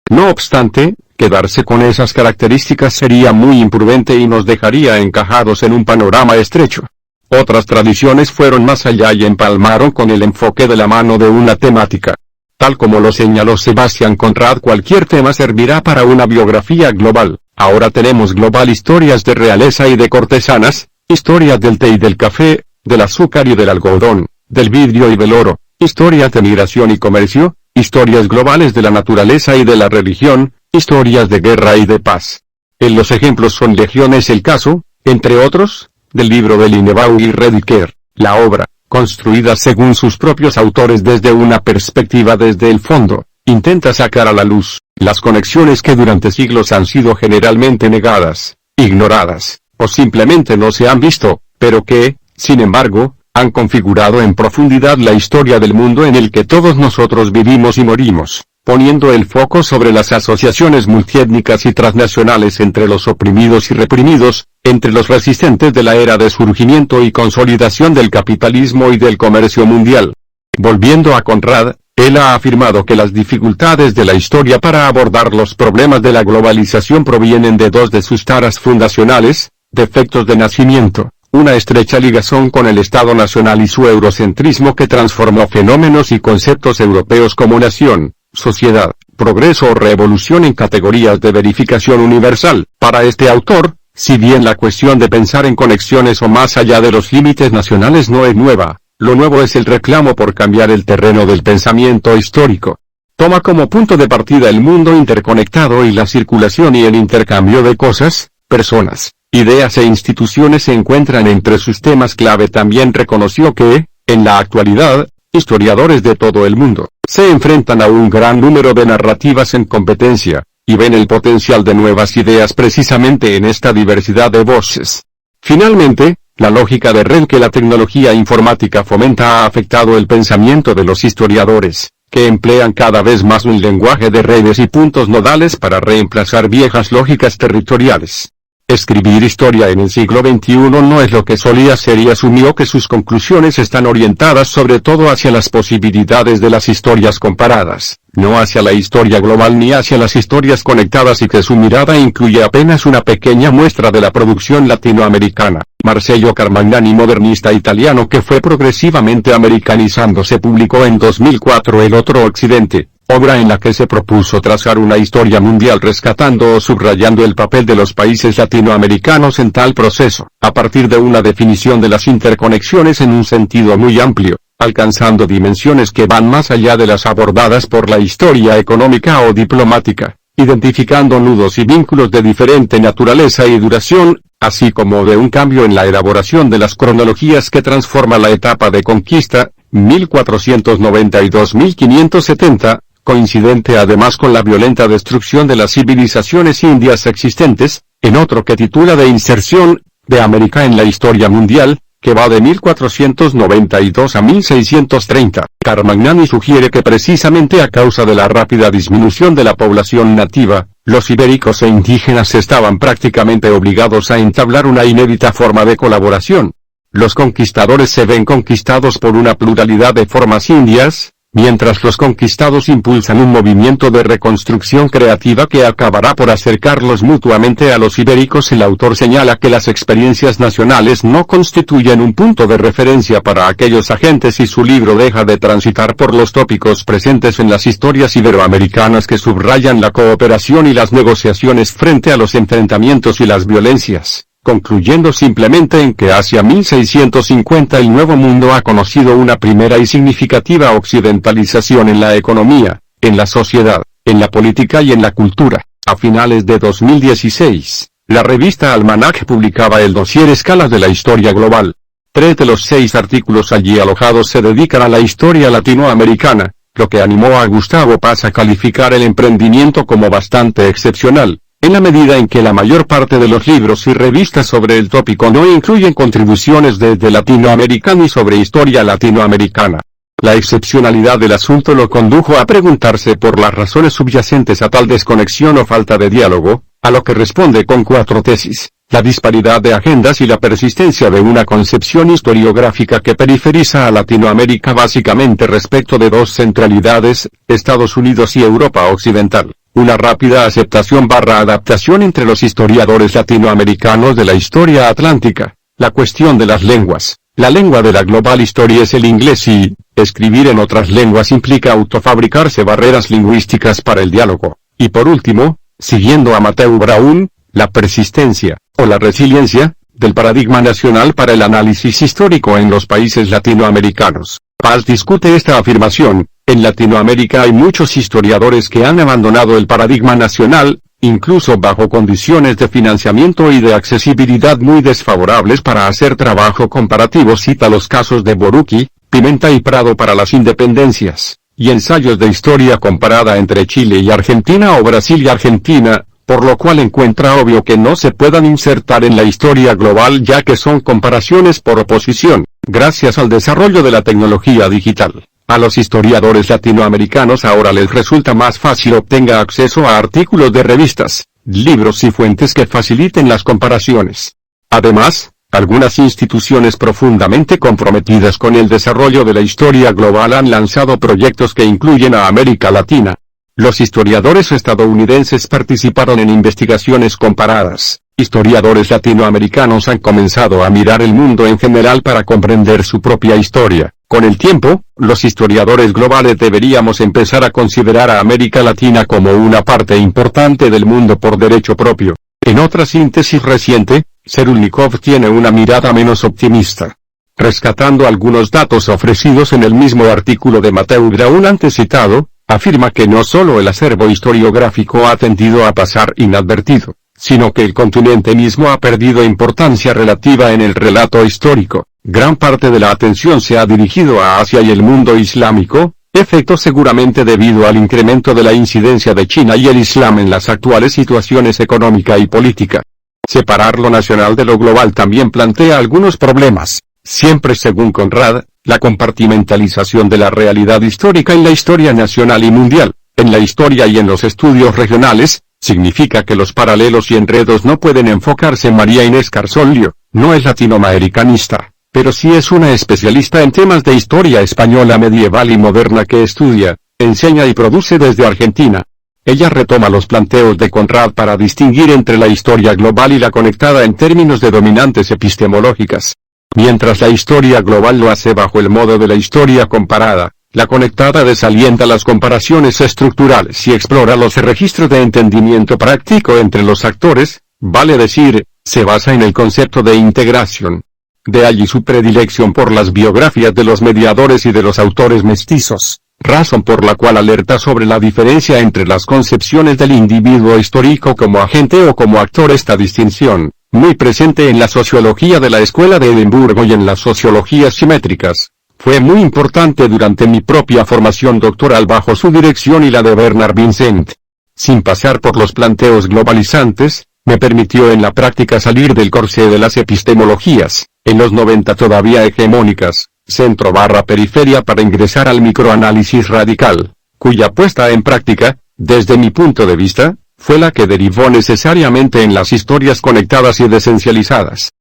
Speaker 1: No obstante, quedarse con esas características sería muy imprudente y nos dejaría encajados en un panorama estrecho. Otras tradiciones fueron más allá y empalmaron con el enfoque de la mano de una temática. Tal como lo señaló Sebastián Conrad, cualquier tema servirá para una biografía global. Ahora tenemos global historias de realeza y de cortesanas, historias del té y del café, del azúcar y del algodón, del vidrio y del oro, historias de migración y comercio, historias globales de la naturaleza y de la religión, historias de guerra y de paz. En los ejemplos son legiones el caso, entre otros, del libro de Linnebaum y Rediker, la obra, construida según sus propios autores desde una perspectiva desde el fondo, intenta sacar a la luz las conexiones que durante siglos han sido generalmente negadas, ignoradas, o simplemente no se han visto, pero que, sin embargo, han configurado en profundidad la historia del mundo en el que todos nosotros vivimos y morimos, poniendo el foco sobre las asociaciones multiétnicas y transnacionales entre los oprimidos y reprimidos, entre los resistentes de la era de surgimiento y consolidación del capitalismo y del comercio mundial. Volviendo a Conrad, él ha afirmado que las dificultades de la historia para abordar los problemas de la globalización provienen de 2 de sus taras fundacionales, defectos de nacimiento, una estrecha ligazón con el Estado nacional y su eurocentrismo que transformó fenómenos y conceptos europeos como nación, sociedad, progreso o revolución en categorías de verificación universal. Para este autor, si bien la cuestión de pensar en conexiones o más allá de los límites nacionales no es nueva, lo nuevo es el reclamo por cambiar el terreno del pensamiento histórico. Toma como punto de partida el mundo interconectado y la circulación y el intercambio de cosas, personas, ideas e instituciones se encuentran entre sus temas clave. También reconoció que, en la actualidad, historiadores de todo el mundo, se enfrentan a un gran número de narrativas en competencia, y ven el potencial de nuevas ideas precisamente en esta diversidad de voces. Finalmente, la lógica de red que la tecnología informática fomenta ha afectado el pensamiento de los historiadores, que emplean cada vez más un lenguaje de redes y puntos nodales para reemplazar viejas lógicas territoriales. Escribir historia en el siglo XXI no es lo que solía ser y asumió que sus conclusiones están orientadas sobre todo hacia las posibilidades de las historias comparadas, no hacia la historia global ni hacia las historias conectadas, y que su mirada incluye apenas una pequeña muestra de la producción latinoamericana. Marcello Carmagnani, modernista italiano que fue progresivamente americanizándose, publicó en 2004 El Otro Occidente, obra en la que se propuso trazar una historia mundial rescatando o subrayando el papel de los países latinoamericanos en tal proceso, a partir de una definición de las interconexiones en un sentido muy amplio, alcanzando dimensiones que van más allá de las abordadas por la historia económica o diplomática, identificando nudos y vínculos de diferente naturaleza y duración, así como de un cambio en la elaboración de las cronologías que transforma la etapa de conquista, 1492-1570, coincidente además con la violenta destrucción de las civilizaciones indias existentes, en otro que titula De inserción, de América en la historia mundial, que va de 1492 a 1630. Carmagnani sugiere que precisamente a causa de la rápida disminución de la población nativa, los ibéricos e indígenas estaban prácticamente obligados a entablar una inédita forma de colaboración. Los conquistadores se ven conquistados por una pluralidad de formas indias, mientras los conquistados impulsan un movimiento de reconstrucción creativa que acabará por acercarlos mutuamente a los ibéricos. El autor señala que las experiencias nacionales no constituyen un punto de referencia para aquellos agentes y su libro deja de transitar por los tópicos presentes en las historias iberoamericanas que subrayan la cooperación y las negociaciones frente a los enfrentamientos y las violencias, concluyendo simplemente en que hacia 1650 el Nuevo Mundo ha conocido una primera y significativa occidentalización en la economía, en la sociedad, en la política y en la cultura. A finales de 2016, la revista Almanac publicaba el dossier Escalas de la Historia Global. 3 de los 6 artículos allí alojados se dedican a la historia latinoamericana, lo que animó a Gustavo Paz a calificar el emprendimiento como bastante excepcional, en la medida en que la mayor parte de los libros y revistas sobre el tópico no incluyen contribuciones desde Latinoamérica ni sobre historia latinoamericana. La excepcionalidad del asunto lo condujo a preguntarse por las razones subyacentes a tal desconexión o falta de diálogo, a lo que responde con 4 tesis: la disparidad de agendas y la persistencia de una concepción historiográfica que periferiza a Latinoamérica básicamente respecto de 2 centralidades, Estados Unidos y Europa Occidental. Una rápida aceptación/adaptación entre los historiadores latinoamericanos de la historia atlántica. La cuestión de las lenguas. La lengua de la Global History es el inglés y, escribir en otras lenguas implica autofabricarse barreras lingüísticas para el diálogo. Y por último, siguiendo a Matthew Brown, la persistencia, o la resiliencia, del paradigma nacional para el análisis histórico en los países latinoamericanos. Paz discute esta afirmación. En Latinoamérica hay muchos historiadores que han abandonado el paradigma nacional, incluso bajo condiciones de financiamiento y de accesibilidad muy desfavorables para hacer trabajo comparativo. Cita los casos de Borucki, Pimenta y Prado para las independencias, y ensayos de historia comparada entre Chile y Argentina o Brasil y Argentina, por lo cual encuentra obvio que no se puedan insertar en la historia global ya que son comparaciones por oposición, gracias al desarrollo de la tecnología digital. A los historiadores latinoamericanos ahora les resulta más fácil obtener acceso a artículos de revistas, libros y fuentes que faciliten las comparaciones. Además, algunas instituciones profundamente comprometidas con el desarrollo de la historia global han lanzado proyectos que incluyen a América Latina. Los historiadores estadounidenses participaron en investigaciones comparadas. Historiadores latinoamericanos han comenzado a mirar el mundo en general para comprender su propia historia. Con el tiempo, los historiadores globales deberíamos empezar a considerar a América Latina como una parte importante del mundo por derecho propio. En otra síntesis reciente, Serulnikov tiene una mirada menos optimista. Rescatando algunos datos ofrecidos en el mismo artículo de Matthew Brown antes citado, afirma que no solo el acervo historiográfico ha tendido a pasar inadvertido, sino que el continente mismo ha perdido importancia relativa en el relato histórico. Gran parte de la atención se ha dirigido a Asia y el mundo islámico, efecto seguramente debido al incremento de la incidencia de China y el Islam en las actuales situaciones económica y política. Separar lo nacional de lo global también plantea algunos problemas. Siempre según Conrad, la compartimentalización de la realidad histórica en la historia nacional y mundial, en la historia y en los estudios regionales, significa que los paralelos y enredos no pueden enfocarse. María Inés Carsolio no es latinoamericanista, pero sí es una especialista en temas de historia española medieval y moderna que estudia, enseña y produce desde Argentina. Ella retoma los planteos de Conrad para distinguir entre la historia global y la conectada en términos de dominantes epistemológicas. Mientras la historia global lo hace bajo el modo de la historia comparada, la conectada desalienta las comparaciones estructurales y explora los registros de entendimiento práctico entre los actores, vale decir, se basa en el concepto de integración. De allí su predilección por las biografías de los mediadores y de los autores mestizos, razón por la cual alerta sobre la diferencia entre las concepciones del individuo histórico como agente o como actor. Esta distinción, muy presente en la sociología de la Escuela de Edimburgo y en las sociologías simétricas, fue muy importante durante mi propia formación doctoral bajo su dirección y la de Bernard Vincent. Sin pasar por los planteos globalizantes, me permitió en la práctica salir del corsé de las epistemologías, en los 90 todavía hegemónicas, centro/periferia, para ingresar al microanálisis radical, cuya puesta en práctica, desde mi punto de vista, fue la que derivó necesariamente en las historias conectadas y desencializadas.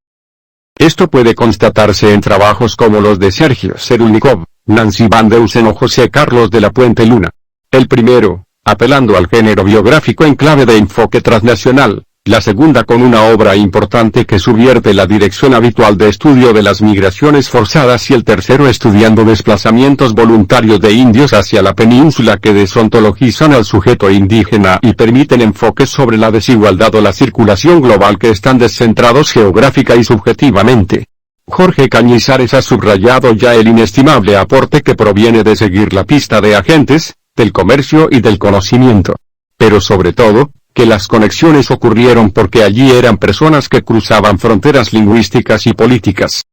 Speaker 1: Esto puede constatarse en trabajos como los de Sergio Serulnikov, Nancy Van Deusen o José Carlos de la Puente Luna. El primero, apelando al género biográfico en clave de enfoque transnacional, la segunda con una obra importante que subvierte la dirección habitual de estudio de las migraciones forzadas, y el tercero estudiando desplazamientos voluntarios de indios hacia la península que desontologizan al sujeto indígena y permiten enfoques sobre la desigualdad o la circulación global que están descentrados geográfica y subjetivamente. Jorge Cañizares ha subrayado ya el inestimable aporte que proviene de seguir la pista de agentes, del comercio y del conocimiento. Pero sobre todo, que las conexiones ocurrieron porque allí eran personas que cruzaban fronteras lingüísticas y políticas.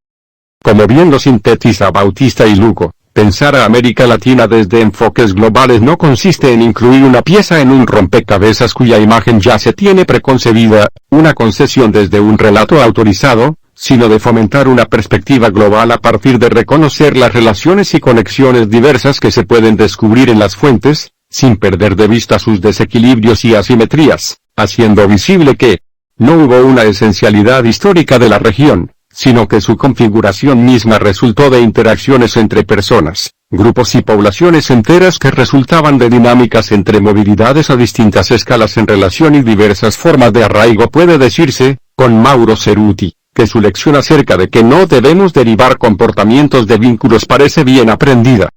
Speaker 1: Como bien lo sintetiza Bautista y Lugo, pensar a América Latina desde enfoques globales no consiste en incluir una pieza en un rompecabezas cuya imagen ya se tiene preconcebida, una concesión desde un relato autorizado, sino de fomentar una perspectiva global a partir de reconocer las relaciones y conexiones diversas que se pueden descubrir en las fuentes, sin perder de vista sus desequilibrios y asimetrías, haciendo visible que no hubo una esencialidad histórica de la región, sino que su configuración misma resultó de interacciones entre personas, grupos y poblaciones enteras que resultaban de dinámicas entre movilidades a distintas escalas en relación y diversas formas de arraigo. Puede decirse, con Mauro Ceruti, que su lección acerca de que no debemos derivar comportamientos de vínculos parece bien aprendida.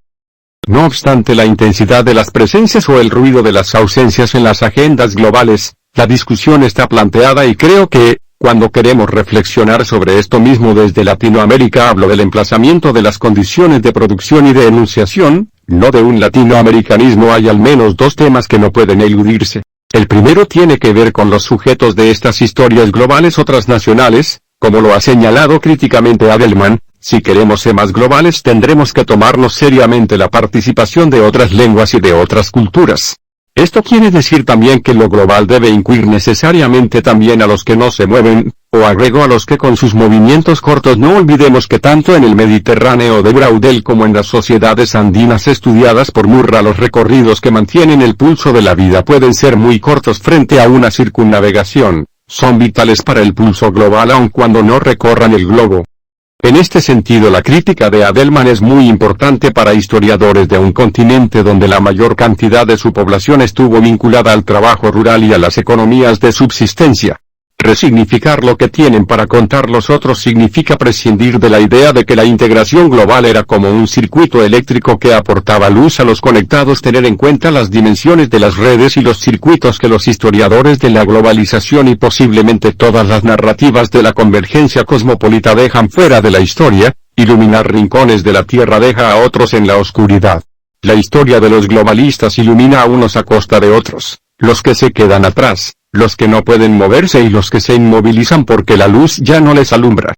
Speaker 1: No obstante la intensidad de las presencias o el ruido de las ausencias en las agendas globales, la discusión está planteada, y creo que, cuando queremos reflexionar sobre esto mismo desde Latinoamérica, hablo del emplazamiento de las condiciones de producción y de enunciación, no de un latinoamericanismo. Hay al menos dos temas que no pueden eludirse. El primero tiene que ver con los sujetos de estas historias globales o transnacionales, como lo ha señalado críticamente Adelman. Si queremos ser más globales tendremos que tomarnos seriamente la participación de otras lenguas y de otras culturas. Esto quiere decir también que lo global debe incluir necesariamente también a los que no se mueven, o agrego a los que con sus movimientos cortos. No olvidemos que tanto en el Mediterráneo de Braudel como en las sociedades andinas estudiadas por Murra los recorridos que mantienen el pulso de la vida pueden ser muy cortos frente a una circunnavegación, son vitales para el pulso global aun cuando no recorran el globo. En este sentido la crítica de Adelman es muy importante para historiadores de un continente donde la mayor cantidad de su población estuvo vinculada al trabajo rural y a las economías de subsistencia. Resignificar lo que tienen para contar los otros significa prescindir de la idea de que la integración global era como un circuito eléctrico que aportaba luz a los conectados, tener en cuenta las dimensiones de las redes y los circuitos que los historiadores de la globalización y posiblemente todas las narrativas de la convergencia cosmopolita dejan fuera de la historia, iluminar rincones de la Tierra deja a otros en la oscuridad. La historia de los globalistas ilumina a unos a costa de otros, los que se quedan atrás, los que no pueden moverse y los que se inmovilizan porque la luz ya no les alumbra.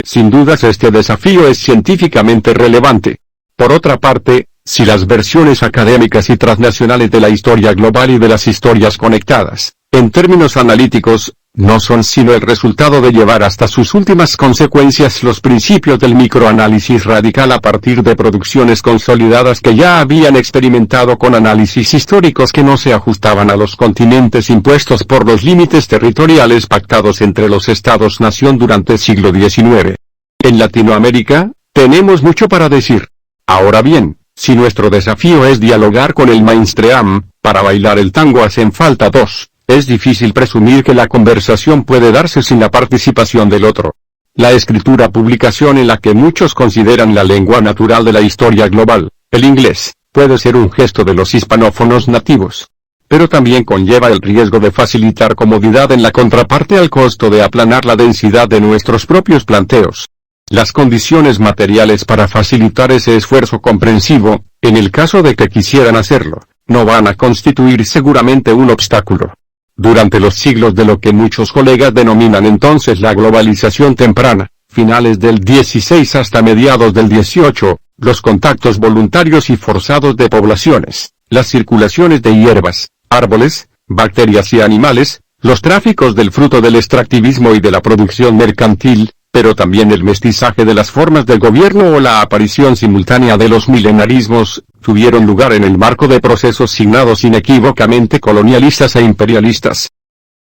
Speaker 1: Sin dudas este desafío es científicamente relevante. Por otra parte, si las versiones académicas y transnacionales de la historia global y de las historias conectadas, en términos analíticos, no son sino el resultado de llevar hasta sus últimas consecuencias los principios del microanálisis radical a partir de producciones consolidadas que ya habían experimentado con análisis históricos que no se ajustaban a los continentes impuestos por los límites territoriales pactados entre los estados-nación durante el siglo XIX. En Latinoamérica, tenemos mucho para decir. Ahora bien, si nuestro desafío es dialogar con el mainstream, para bailar el tango hacen falta dos. Es difícil presumir que la conversación puede darse sin la participación del otro. La escritura-publicación en la que muchos consideran la lengua natural de la historia global, el inglés, puede ser un gesto de los hispanófonos nativos. Pero también conlleva el riesgo de facilitar comodidad en la contraparte al costo de aplanar la densidad de nuestros propios planteos. Las condiciones materiales para facilitar ese esfuerzo comprensivo, en el caso de que quisieran hacerlo, no van a constituir seguramente un obstáculo. Durante los siglos de lo que muchos colegas denominan entonces la globalización temprana, finales del 16 hasta mediados del 18, los contactos voluntarios y forzados de poblaciones, las circulaciones de hierbas, árboles, bacterias y animales, los tráficos del fruto del extractivismo y de la producción mercantil, pero también el mestizaje de las formas de gobierno o la aparición simultánea de los milenarismos, tuvieron lugar en el marco de procesos signados inequívocamente colonialistas e imperialistas.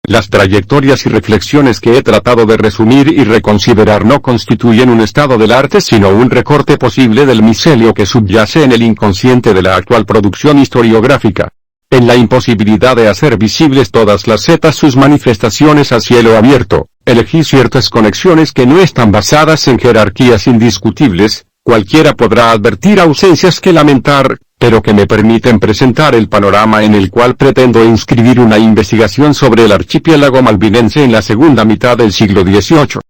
Speaker 1: Las trayectorias y reflexiones que he tratado de resumir y reconsiderar no constituyen un estado del arte sino un recorte posible del micelio que subyace en el inconsciente de la actual producción historiográfica. En la imposibilidad de hacer visibles todas las setas sus manifestaciones a cielo abierto, elegí ciertas conexiones que no están basadas en jerarquías indiscutibles, cualquiera podrá advertir ausencias que lamentar, pero que me permiten presentar el panorama en el cual pretendo inscribir una investigación sobre el archipiélago malvinense en la segunda mitad del siglo XVIII.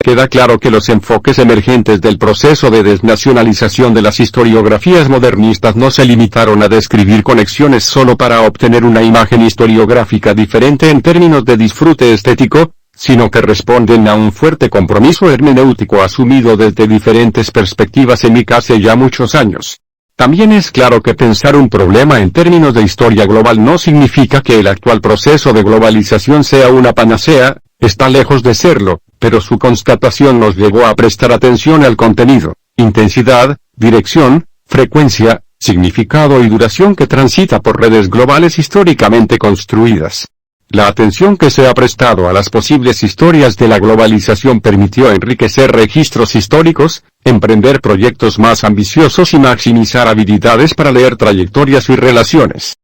Speaker 1: Queda claro que los enfoques emergentes del proceso de desnacionalización de las historiografías modernistas no se limitaron a describir conexiones solo para obtener una imagen historiográfica diferente en términos de disfrute estético, sino que responden a un fuerte compromiso hermenéutico asumido desde diferentes perspectivas en mi hace ya muchos años. También es claro que pensar un problema en términos de historia global no significa que el actual proceso de globalización sea una panacea, está lejos de serlo, pero su constatación nos llevó a prestar atención al contenido, intensidad, dirección, frecuencia, significado y duración que transita por redes globales históricamente construidas. La atención que se ha prestado a las posibles historias de la globalización permitió enriquecer registros históricos, emprender proyectos más ambiciosos y maximizar habilidades para leer trayectorias y relaciones.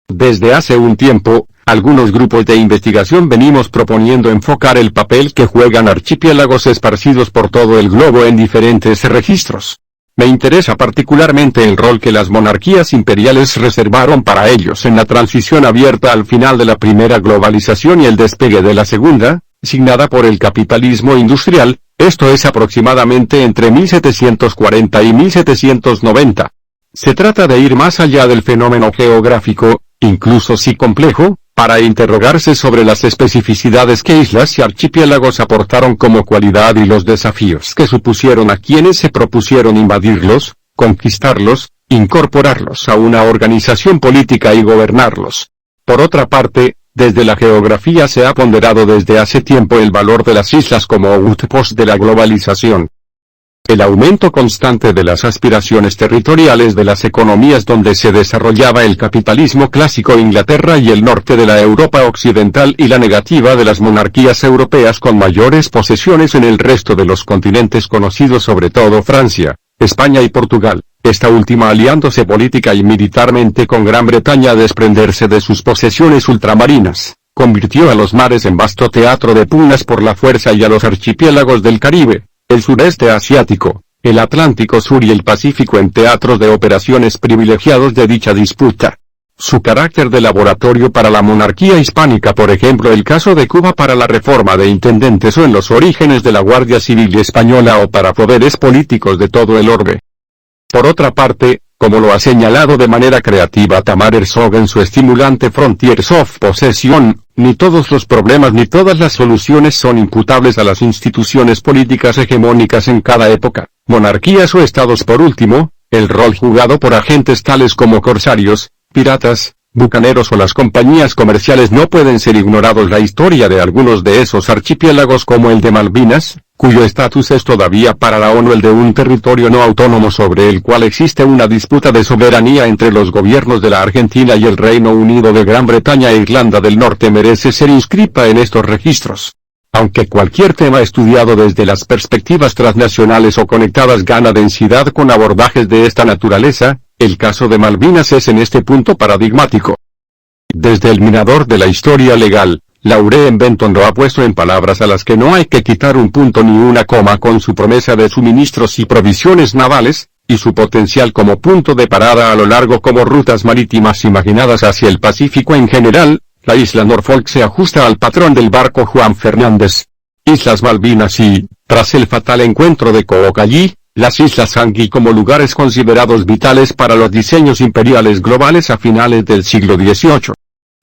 Speaker 1: Desde hace un tiempo, algunos grupos de investigación venimos proponiendo enfocar el papel que juegan archipiélagos esparcidos por todo el globo en diferentes registros. Me interesa particularmente el rol que las monarquías imperiales reservaron para ellos en la transición abierta al final de la primera globalización y el despegue de la segunda, signada por el capitalismo industrial, esto es aproximadamente entre 1740 y 1790. Se trata de ir más allá del fenómeno geográfico, incluso si complejo, para interrogarse sobre las especificidades que islas y archipiélagos aportaron como cualidad y los desafíos que supusieron a quienes se propusieron invadirlos, conquistarlos, incorporarlos a una organización política y gobernarlos. Por otra parte, desde la geografía se ha ponderado desde hace tiempo el valor de las islas como outposts de la globalización. El aumento constante de las aspiraciones territoriales de las economías donde se desarrollaba el capitalismo clásico Inglaterra y el norte de la Europa occidental y la negativa de las monarquías europeas con mayores posesiones en el resto de los continentes conocidos, sobre todo Francia, España y Portugal, esta última aliándose política y militarmente con Gran Bretaña a desprenderse de sus posesiones ultramarinas, convirtió a los mares en vasto teatro de pugnas por la fuerza y a los archipiélagos del Caribe, el sureste asiático, el Atlántico Sur y el Pacífico en teatros de operaciones privilegiados de dicha disputa. Su carácter de laboratorio para la monarquía hispánica, por ejemplo el caso de Cuba para la reforma de intendentes o en los orígenes de la Guardia Civil española o para poderes políticos de todo el orbe. Por otra parte, como lo ha señalado de manera creativa Tamar Herzog en su estimulante Frontiers of Possession, ni todos los problemas ni todas las soluciones son imputables a las instituciones políticas hegemónicas en cada época, monarquías o estados. Por último, el rol jugado por agentes tales como corsarios, piratas, bucaneros o las compañías comerciales no pueden ser ignorados. La historia de algunos de esos archipiélagos, como el de Malvinas, cuyo estatus es todavía para la ONU el de un territorio no autónomo sobre el cual existe una disputa de soberanía entre los gobiernos de la Argentina y el Reino Unido de Gran Bretaña e Irlanda del Norte, merece ser inscrita en estos registros. Aunque cualquier tema estudiado desde las perspectivas transnacionales o conectadas gana densidad con abordajes de esta naturaleza, el caso de Malvinas es en este punto paradigmático. Desde el mirador de la historia legal, Laureen Benton lo ha puesto en palabras a las que no hay que quitar un punto ni una coma con su promesa de suministros y provisiones navales, y su potencial como punto de parada a lo largo como rutas marítimas imaginadas hacia el Pacífico en general. La isla Norfolk se ajusta al patrón del barco Juan Fernández. Islas Malvinas y, tras el fatal encuentro de Kookallí, las Islas Sangui como lugares considerados vitales para los diseños imperiales globales a finales del siglo XVIII.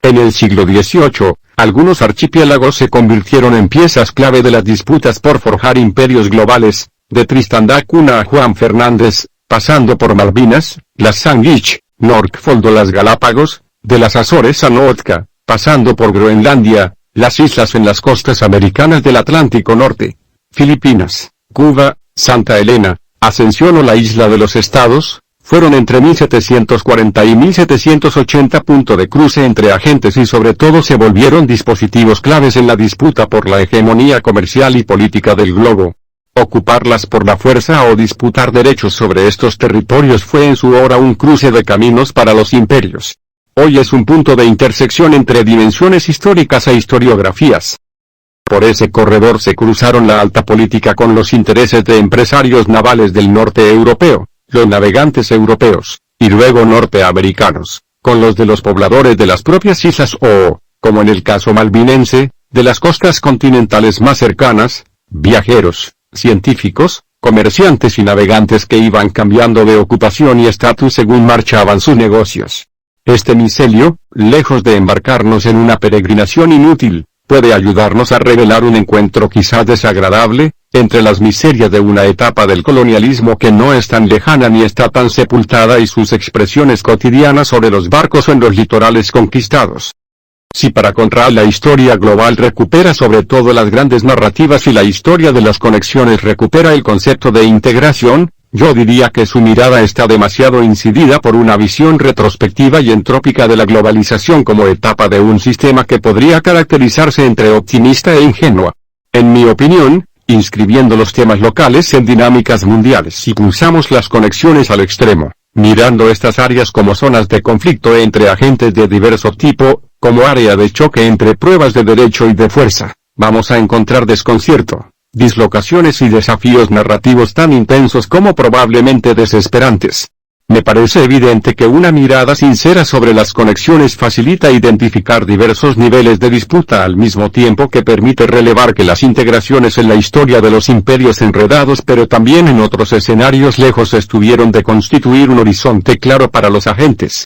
Speaker 1: En el siglo XVIII, algunos archipiélagos se convirtieron en piezas clave de las disputas por forjar imperios globales, de Tristan da Cunha a Juan Fernández, pasando por Malvinas, las Sandwich, Norfolk o las Galápagos, de las Azores a Nootka, pasando por Groenlandia, las islas en las costas americanas del Atlántico Norte, Filipinas, Cuba, Santa Elena, Ascensión o la Isla de los Estados, fueron entre 1740 y 1780 punto de cruce entre agentes y sobre todo se volvieron dispositivos claves en la disputa por la hegemonía comercial y política del globo. Ocuparlas por la fuerza o disputar derechos sobre estos territorios fue en su hora un cruce de caminos para los imperios. Hoy es un punto de intersección entre dimensiones históricas e historiografías. Por ese corredor se cruzaron la alta política con los intereses de empresarios navales del norte europeo, los navegantes europeos, y luego norteamericanos, con los de los pobladores de las propias islas o, como en el caso malvinense, de las costas continentales más cercanas, viajeros, científicos, comerciantes y navegantes que iban cambiando de ocupación y estatus según marchaban sus negocios. Este micelio, lejos de embarcarnos en una peregrinación inútil, puede ayudarnos a revelar un encuentro quizás desagradable, entre las miserias de una etapa del colonialismo que no es tan lejana ni está tan sepultada y sus expresiones cotidianas sobre los barcos o en los litorales conquistados. Si para Conrad la historia global recupera sobre todo las grandes narrativas y la historia de las conexiones recupera el concepto de integración, yo diría que su mirada está demasiado incidida por una visión retrospectiva y entrópica de la globalización como etapa de un sistema que podría caracterizarse entre optimista e ingenua. En mi opinión, inscribiendo los temas locales en dinámicas mundiales y cruzamos las conexiones al extremo, mirando estas áreas como zonas de conflicto entre agentes de diverso tipo, como área de choque entre pruebas de derecho y de fuerza, vamos a encontrar desconcierto, dislocaciones y desafíos narrativos tan intensos como probablemente desesperantes. Me parece evidente que una mirada sincera sobre las conexiones facilita identificar diversos niveles de disputa al mismo tiempo que permite relevar que las integraciones en la historia de los imperios enredados pero también en otros escenarios lejos estuvieron de constituir un horizonte claro para los agentes.